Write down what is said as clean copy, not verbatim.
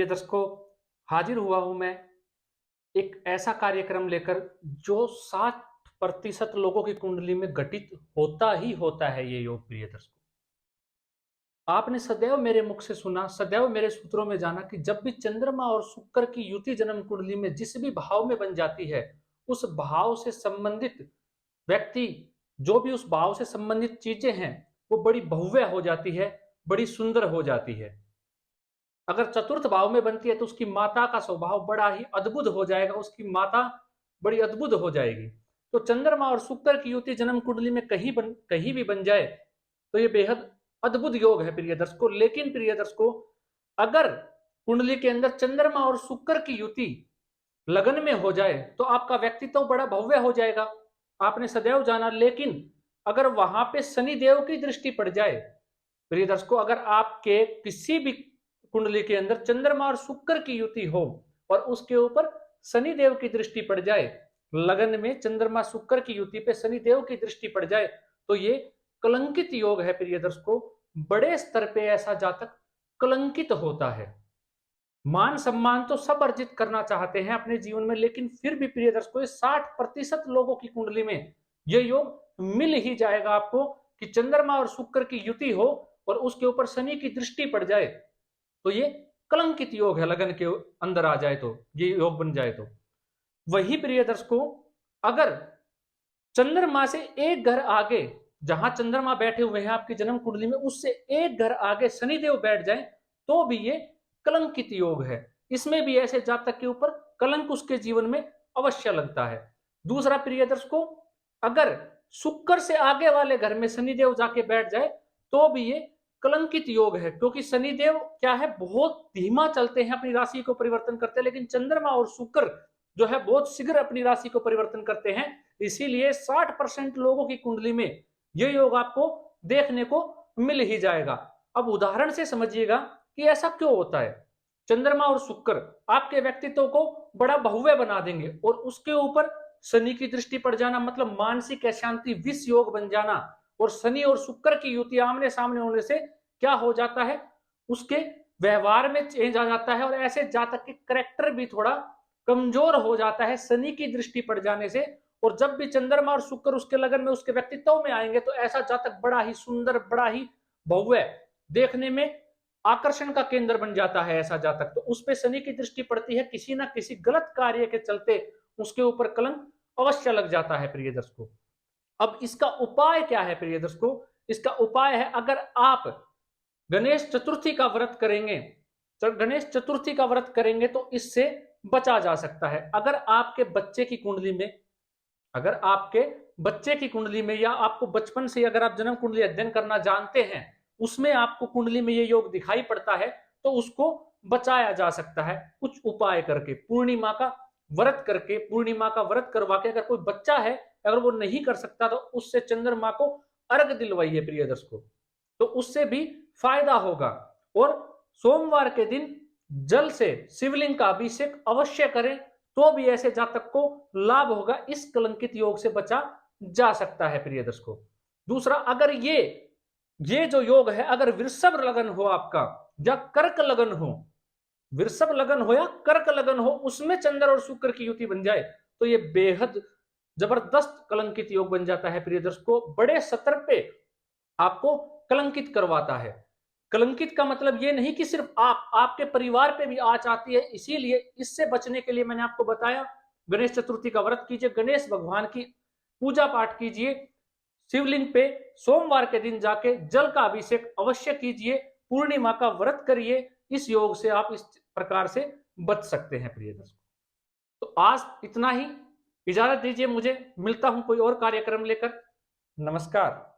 दर्शकों, हाजिर हुआ हूं मैं एक ऐसा कार्यक्रम लेकर जो 60% लोगों की कुंडली में घटित होता ही होता है। ये योग, प्रिय दर्शकों, आपने सदैव मेरे मुख से सुना, सदैव मेरे सूत्रों में जाना कि जब भी चंद्रमा और शुक्र की युति जन्म कुंडली में जिस भी भाव में बन जाती है, उस भाव से संबंधित व्यक्ति, जो भी उस भाव से संबंधित चीजें हैं, वो बड़ी भव्य हो जाती है, बड़ी सुंदर हो जाती है। अगर चतुर्थ भाव में बनती है तो उसकी माता का स्वभाव बड़ा ही अद्भुत हो जाएगा, उसकी माता बड़ी अद्भुत हो जाएगी। तो चंद्रमा और शुक्र की युति जन्म कुंडली में कहीं भी बन जाए तो ये बेहद अद्भुत योग है प्रिय दर्शकों। लेकिन प्रिय दर्शकों, अगर कुंडली के अंदर चंद्रमा और शुक्र की युति लगन में हो जाए तो आपका व्यक्तित्व बड़ा भव्य हो जाएगा, आपने सदैव जाना। लेकिन अगर वहां पे शनि देव की दृष्टि पड़ जाए, प्रिय दर्शकों, अगर आपके किसी भी कुंडली के अंदर चंद्रमा और शुक्र की युति हो और उसके ऊपर शनि देव की दृष्टि पड़ जाए, लगन में चंद्रमा शुक्र की युति पे शनि देव की दृष्टि पड़ जाए, तो ये कलंकित योग है प्रिय दर्शकों। बड़े स्तर पे ऐसा जातक कलंकित होता है। मान सम्मान तो सब अर्जित करना चाहते हैं अपने जीवन में, लेकिन फिर भी प्रिय दर्शकों, 60% लोगों की कुंडली में यह योग मिल ही जाएगा आपको कि चंद्रमा और शुक्र की युति हो और उसके ऊपर शनि की दृष्टि पड़ जाए, तो ये कलंकित योग है। लगन के अंदर आ जाए तो ये योग बन जाए तो वही प्रिय दर्शकों, अगर चंद्रमा से एक घर आगे, जहां चंद्रमा बैठे हुए हैं आपकी जन्म कुंडली में, उससे एक घर आगे शनिदेव बैठ जाए तो भी ये कलंकित योग है। इसमें भी ऐसे जातक के ऊपर कलंक उसके जीवन में अवश्य लगता है। दूसरा प्रिय दर्शकों, अगर शुक्र से आगे वाले घर में शनिदेव जाके बैठ जाए तो भी ये कलंकित योग है, क्योंकि शनिदेव क्या है, बहुत धीमा चलते हैं, अपनी राशि को परिवर्तन करते हैं। लेकिन चंद्रमा और शुक्र जो है बहुत शीघ्र अपनी राशि को परिवर्तन करते हैं। इसीलिए 60% लोगों की कुंडली में यह योग आपको देखने को मिल ही जाएगा। अब उदाहरण से समझिएगा कि ऐसा क्यों होता है। चंद्रमा और शुक्र आपके व्यक्तित्व को बड़ा भव्य बना देंगे और उसके ऊपर शनि की दृष्टि पड़ जाना मतलब मानसिक अशांति, विष योग बन जाना। और शनि और शुक्र की युति आमने सामने होने से क्या हो जाता है, उसके व्यवहार में चेंज आ जाता है और ऐसे जातक के करेक्टर भी थोड़ा कमजोर हो जाता है शनि की दृष्टि पड़ जाने से। और जब भी चंद्रमा और शुक्र उसके लगन में, उसके व्यक्तित्व में आएंगे तो ऐसा जातक बड़ा ही सुंदर, बड़ा ही भव्य, देखने में आकर्षण का केंद्र बन जाता है ऐसा जातक। तो उस पे शनि की दृष्टि पड़ती है, किसी ना किसी गलत कार्य के चलते उसके ऊपर कलंक अवश्य लग जाता है प्रिय दर्शकों। अब इसका उपाय क्या है प्रिय दर्शकों? इसका उपाय है, अगर आप गणेश चतुर्थी का व्रत करेंगे, गणेश चतुर्थी का व्रत करेंगे तो इससे बचा जा सकता है। अगर आपके बच्चे की कुंडली में, अगर आपके बच्चे की कुंडली में, या आपको बचपन से अगर आप जन्म कुंडली अध्ययन करना जानते हैं, उसमें आपको कुंडली में ये योग दिखाई पड़ता है, तो उसको बचाया जा सकता है कुछ उपाय करके, पूर्णिमा का व्रत करके, पूर्णिमा का व्रत करवा के। अगर कोई बच्चा है, अगर वो नहीं कर सकता तो उससे चंद्रमा को अर्घ दिलवाइए प्रिय दर्शकों, तो उससे भी फायदा होगा। और सोमवार के दिन जल से शिवलिंग का अभिषेक अवश्य करें, तो भी ऐसे जातक को लाभ होगा, इस कलंकित योग से बचा जा सकता है प्रिय दर्शकों। दूसरा, अगर ये जो योग है, अगर वृषभ लगन हो आपका या कर्क लगन हो, वृषभ लगन हो या कर्क लगन हो, उसमें चंद्र और शुक्र की युति बन जाए तो ये बेहद जबरदस्त कलंकित योग बन जाता है प्रिय दर्शकों। बड़े स्तर पे आपको कलंकित करवाता है। कलंकित का मतलब ये नहीं कि सिर्फ आपके परिवार पे भी आंच आती है। इसीलिए इससे बचने के लिए मैंने आपको बताया, गणेश चतुर्थी का व्रत कीजिए, गणेश भगवान की पूजा पाठ कीजिए, शिवलिंग पे सोमवार के दिन जाके जल का अभिषेक अवश्य कीजिए, पूर्णिमा का व्रत करिए। इस योग से आप इस प्रकार से बच सकते हैं प्रिय दर्शकों। तो आज इतना ही, इजाजत दीजिए मुझे, मिलता हूं कोई और कार्यक्रम लेकर। नमस्कार।